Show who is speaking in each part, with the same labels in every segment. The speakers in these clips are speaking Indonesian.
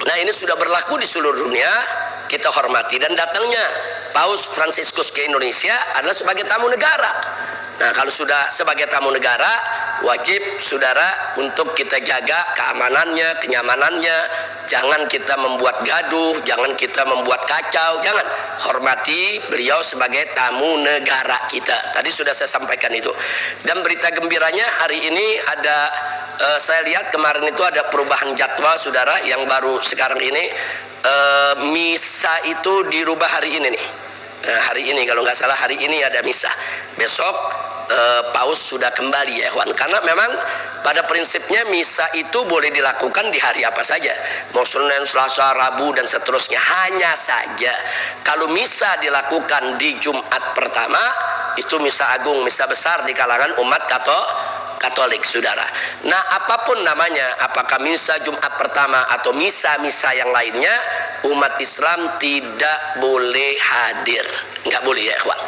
Speaker 1: Nah, ini sudah berlaku di seluruh dunia, kita hormati. Dan datangnya Paus Fransiskus ke Indonesia adalah sebagai tamu negara. Nah, kalau sudah sebagai tamu negara, wajib saudara untuk kita jaga keamanannya, kenyamanannya. Jangan kita membuat gaduh, jangan kita membuat kacau, jangan. Hormati beliau sebagai tamu negara kita. Tadi sudah saya sampaikan itu. Dan berita gembiranya hari ini ada, saya lihat kemarin itu ada perubahan jadwal saudara yang baru sekarang ini. Misa itu dirubah hari ini nih. Hari ini kalau nggak salah hari ini ada misa. Besok Paus sudah kembali ya kawan. Karena memang pada prinsipnya misa itu boleh dilakukan di hari apa saja, mau Senin, Selasa, Rabu dan seterusnya. Hanya saja kalau misa dilakukan di Jumat pertama, itu misa agung, misa besar di kalangan umat Katolik saudara. Nah, apapun namanya, apakah misa Jumat pertama atau misa-misa yang lainnya, umat Islam tidak boleh hadir. Nggak boleh ya kawan.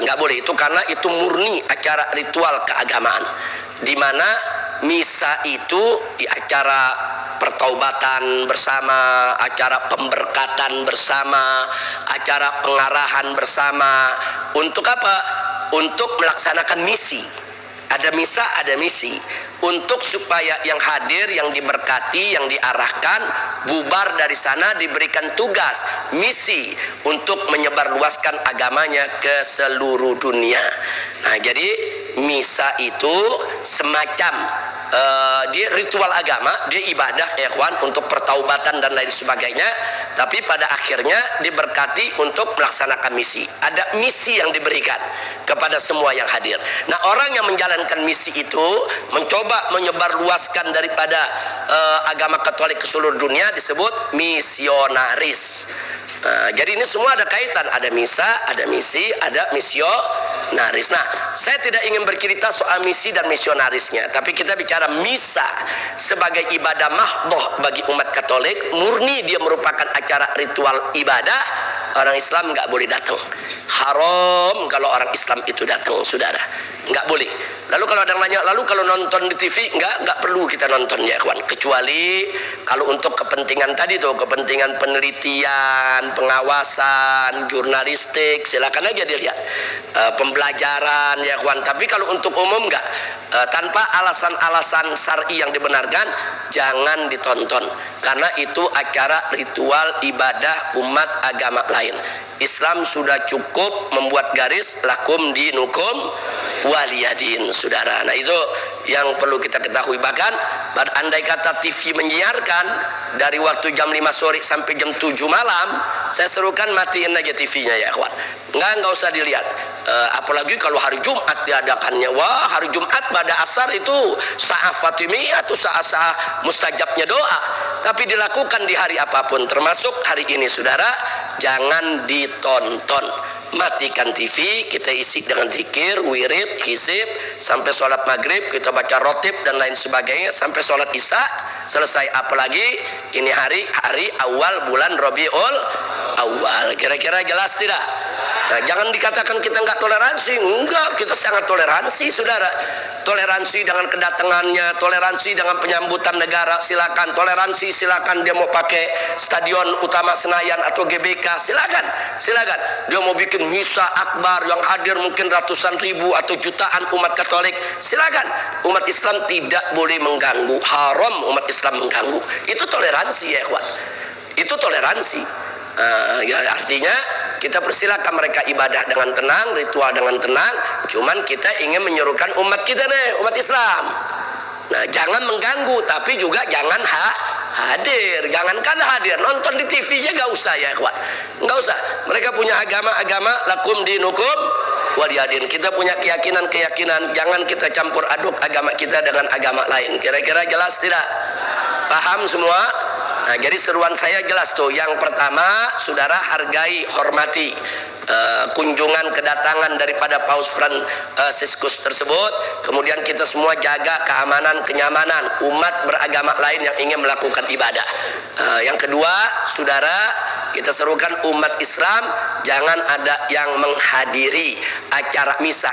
Speaker 1: Nggak boleh itu, karena itu murni acara ritual keagamaan, di mana misa itu acara pertaubatan bersama, acara pemberkatan bersama, acara pengarahan bersama. Untuk apa? Untuk melaksanakan misi. Ada misa, ada misi. Untuk supaya yang hadir, yang diberkati, yang diarahkan, bubar dari sana, diberikan tugas, misi untuk menyebarluaskan agamanya ke seluruh dunia. Nah, jadi misa itu semacam dia ritual agama, dia ibadah ya kawan, untuk pertaubatan dan lain sebagainya. Tapi pada akhirnya diberkati untuk melaksanakan misi. Ada misi yang diberikan kepada semua yang hadir. Nah, orang yang menjalankan misi itu mencoba menyebarluaskan daripada agama Katolik ke seluruh dunia disebut misionaris. Jadi ini semua ada kaitan, ada misa, ada misi, ada misionaris. Nah, saya tidak ingin bercerita soal misi dan misionarisnya, tapi kita bicara misa sebagai ibadah mahdhah bagi umat Katolik, murni dia merupakan acara ritual ibadah. Orang Islam nggak boleh datang. Haram kalau orang Islam itu datang, saudara. Nggak boleh. Lalu kalau ada yang nanya, lalu kalau nonton di TV, nggak perlu kita nonton ya kawan. Kecuali kalau untuk kepentingan tadi tuh, kepentingan penelitian, pengawasan, jurnalistik, silakan aja dilihat. Pembelajaran ya kawan. Tapi kalau untuk umum nggak. Tanpa alasan-alasan syar'i yang dibenarkan, jangan ditonton. Karena itu acara ritual ibadah umat agama lain. Islam sudah cukup membuat garis lakum dinukum waliyadin, saudara. Nah, itu yang perlu kita ketahui. Bahkan andai kata TV menyiarkan dari waktu jam 5 sore sampai jam 7 malam, saya serukan matiin aja TV-nya ya kawan. Nggak usah dilihat. Apalagi kalau hari Jumat diadakannya. Wah, hari Jumat pada asar itu sa'ah Fatimi atau sa'ah mustajabnya doa. Tapi dilakukan di hari apapun, termasuk hari ini saudara, jangan ditonton. Matikan TV, kita isi dengan zikir, wirid, hizib, sampai sholat maghrib kita baca rotib dan lain sebagainya, sampai sholat isya selesai. Apalagi ini hari awal bulan Rabiul Awal. Kira-kira jelas tidak? Nah, jangan dikatakan kita nggak toleransi. Enggak, kita sangat toleransi saudara. Toleransi dengan kedatangannya, toleransi dengan penyambutan negara, silakan. Toleransi silakan, dia mau pakai stadion utama Senayan atau GBK, silakan. Dia mau bikin misa akbar yang hadir mungkin ratusan ribu atau jutaan umat Katolik, silakan. Umat Islam tidak boleh mengganggu. Haram umat Islam mengganggu. Itu toleransi ya kawan. Itu toleransi. Ya, artinya kita persilakan mereka ibadah dengan tenang, ritual dengan tenang. Cuman kita ingin menyerukan umat kita nih, umat Islam. Nah, jangan mengganggu, tapi juga jangan hadir. Jangankan hadir, nonton di TV-nya nggak usah ya kawan. Nggak usah. Mereka punya agama lakum dinukum waliyadin. Kita punya keyakinan, jangan kita campur aduk agama kita dengan agama lain. Kira-kira jelas tidak? Paham semua? Nah, jadi seruan saya jelas tuh. Yang pertama, saudara hargai, hormati kunjungan kedatangan daripada Paus Fransiskus tersebut. Kemudian kita semua jaga keamanan, kenyamanan umat beragama lain yang ingin melakukan ibadah. Yang kedua, saudara, kita serukan umat Islam jangan ada yang menghadiri acara misa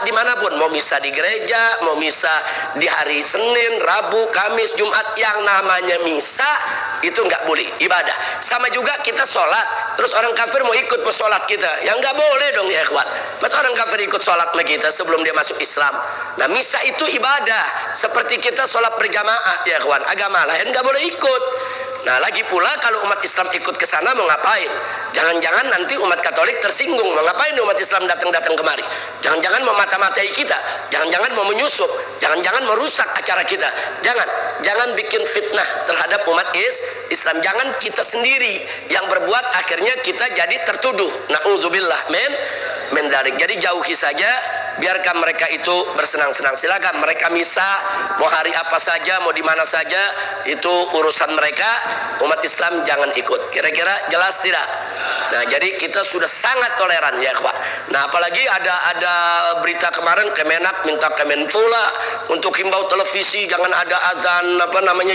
Speaker 1: dimanapun, mau misa di gereja, mau misa di hari Senin, Rabu, Kamis, Jumat. Yang namanya misa itu nggak boleh ibadah. Sama juga kita sholat, terus orang kafir mau ikut sholat kita, yang nggak boleh dong ya ikhwan. Masa orang kafir ikut sholat sama kita sebelum dia masuk Islam? Nah, misa itu ibadah, seperti kita sholat berjamaah ya ikhwan. Agama lain nggak boleh ikut. Nah, lagi pula kalau umat Islam ikut ke sana mau ngapain? Jangan-jangan nanti umat Katolik tersinggung. Mau ngapain umat Islam datang-datang kemari? Jangan-jangan mau mata-matai kita. Jangan-jangan mau menyusup. Jangan-jangan merusak acara kita. Jangan bikin fitnah terhadap umat Islam. Jangan kita sendiri yang berbuat akhirnya kita jadi tertuduh. Na'udzubillah min dzalik. Jadi jauhi saja, biarkan mereka itu bersenang-senang. Silakan mereka misa mau hari apa saja, mau di mana saja, itu urusan mereka. Umat Islam jangan ikut. Kira-kira jelas tidak? Nah, jadi kita sudah sangat toleran ya, Pak. Nah, apalagi ada berita kemarin Kemenak minta Kemenpula untuk himbau televisi jangan ada azan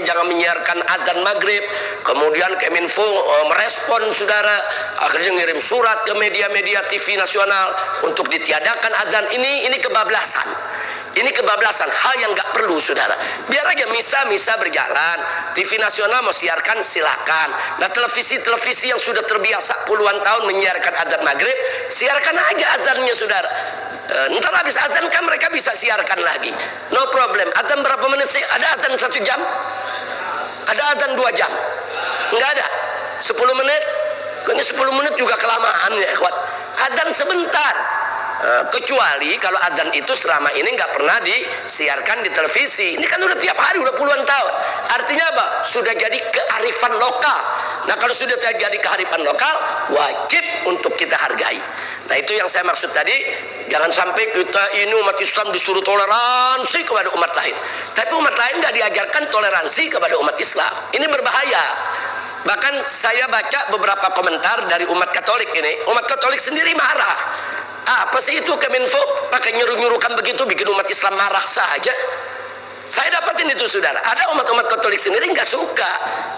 Speaker 1: jangan menyiarkan azan maghrib. Kemudian Kemenfo merespon saudara, akhirnya ngirim surat ke media-media TV nasional untuk ditiadakan azan. Ini kebablasan. Ini kebablasan, hal yang nggak perlu saudara. Biar aja misa berjalan. TV nasional mau siarkan silakan. Nah, televisi yang sudah terbiasa puluhan tahun menyiarkan azan maghrib, siarkan aja azannya saudara. Ntar habis azan kan mereka bisa siarkan lagi, no problem. Azan berapa menit sih? Ada azan 1 jam? Ada azan 2 jam? Nggak ada. 10 menit? Kayaknya 10 menit juga kelamaan ya ikhwan. Azan sebentar. Kecuali kalau azan itu selama ini nggak pernah disiarkan di televisi. Ini kan udah tiap hari, udah puluhan tahun. Artinya apa? Sudah jadi kearifan lokal. Nah, kalau sudah jadi kearifan lokal, wajib untuk kita hargai. Nah, itu yang saya maksud tadi. Jangan sampai kita ini umat Islam disuruh toleransi kepada umat lain, tapi umat lain nggak diajarkan toleransi kepada umat Islam. Ini berbahaya. Bahkan saya baca beberapa komentar dari umat Katolik ini. Umat Katolik sendiri marah. Apa sih itu Kemenfo pakai nyuruh-nyuruhkan begitu, bikin umat Islam marah saja. Saya dapatin itu saudara. Ada umat Katolik sendiri nggak suka.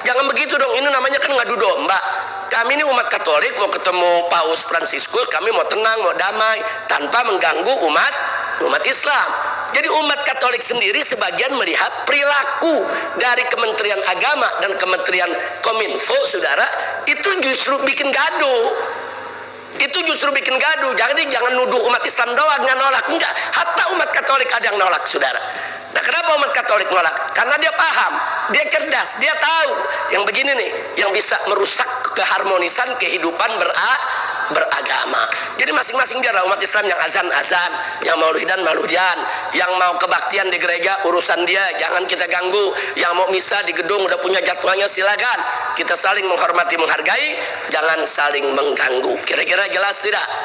Speaker 1: Jangan begitu dong, ini namanya kan ngadu domba. Kami ini umat Katolik mau ketemu Paus Fransiskus, kami mau tenang, mau damai, tanpa mengganggu umat Islam. Jadi umat Katolik sendiri sebagian melihat perilaku dari Kementerian Agama dan Kementerian Kominfo saudara, itu justru bikin gaduh. Jadi jangan nuduh umat Islam doang yang nolak. Enggak, hatta umat Katolik ada yang nolak saudara. Nah, kenapa umat Katolik nolak? Karena dia paham, dia cerdas, dia tahu yang begini nih yang bisa merusak keharmonisan kehidupan beragama. Jadi masing-masing dia umat Islam yang azan, yang maulidan, yang mau kebaktian di gereja urusan dia, jangan kita ganggu. Yang mau misa di gedung udah punya jadwalnya, silakan. Kita saling menghormati, menghargai, jangan saling mengganggu. Kira-kira jelas tidak?